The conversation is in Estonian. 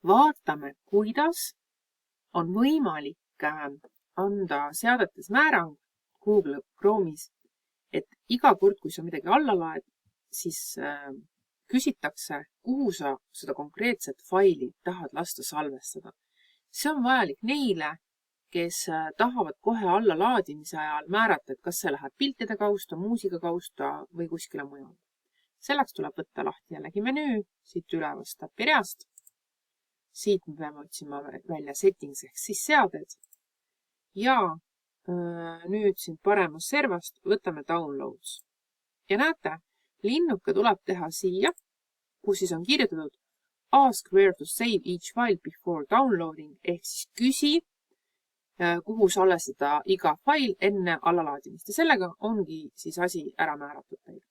vaatame, kuidas on võimalik anda seadetes määrang Google Chrome'is, et iga kord, kui sa midagi alla laed, siis küsitakse, kuhu sa seda konkreetset faili tahad lasta salvestada. See on vajalik neile, kes tahavad kohe alla laadimise ajal määrata, et kas see läheb piltide kausta, muusika kausta või kuskile mujal. Selleks tuleb võtta lahti jällegi menüü, siit ülevast tapireast. Siit me peame otsima välja settings ehk siis seaded. Ja nüüd siin paremas servast võtame downloads. Ja näete, linnuke tuleb teha siia, kus siis on kirjutatud ask where to save each file before downloading ehk siis küsi, kuhu salvestada iga fail enne allalaadimist. Ja sellega ongi siis asi ära määratud teil.